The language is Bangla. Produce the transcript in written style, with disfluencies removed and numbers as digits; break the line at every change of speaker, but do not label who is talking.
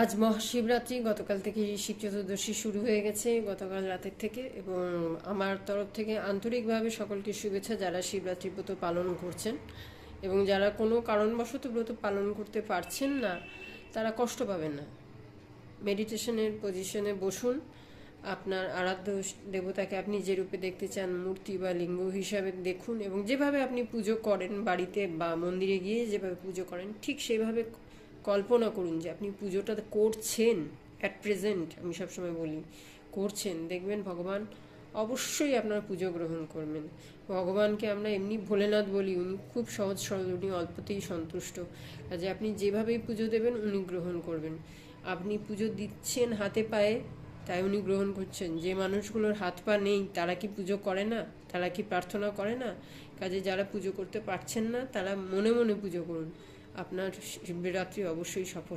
আজ মহাশিবরাত্রি, গতকাল থেকে শিব চতুর্দশী শুরু হয়ে গেছে গতকাল রাতের থেকে, এবং আমার তরফ থেকে আন্তরিকভাবে সকলকে শুভেচ্ছা যারা শিবরাত্রি ব্রত পালন করছেন, এবং যারা কোনো কারণবশত ব্রত পালন করতে পারছেন না তারা কষ্ট পাবেন না। মেডিটেশনের পজিশনে বসুন, আপনার আরাধ্য দেবতাকে আপনি যে রূপে দেখতে চান, মূর্তি বা লিঙ্গ হিসাবে দেখুন, এবং যেভাবে আপনি পুজো করেন বাড়িতে বা মন্দিরে গিয়ে যেভাবে পুজো করেন ঠিক সেভাবে কল্পনা করুন যে আপনি পুজোটা করছেন। অ্যাট প্রেজেন্ট আমি সবসময় বলি করছেন, দেখবেন ভগবান অবশ্যই আপনার পুজো গ্রহণ করবেন। ভগবানকে আমরা এমনি ভোলেনাথ বলি, উনি খুব সহজ সরল, উনি অল্পতেই সন্তুষ্ট। কাজে আপনি যেভাবেই পুজো দেবেন উনি গ্রহণ করবেন। আপনি পুজো দিচ্ছেন হাতে পায়ে, তাই উনি গ্রহণ করছেন। যে মানুষগুলোর হাত পা নেই তারা কি পুজো করে না? তারা কি প্রার্থনা করে না? কাজে যারা পুজো করতে পারছেন না তারা মনে মনে পুজো করুন, আপনার শিবরাত্রি অবশ্যই সফল।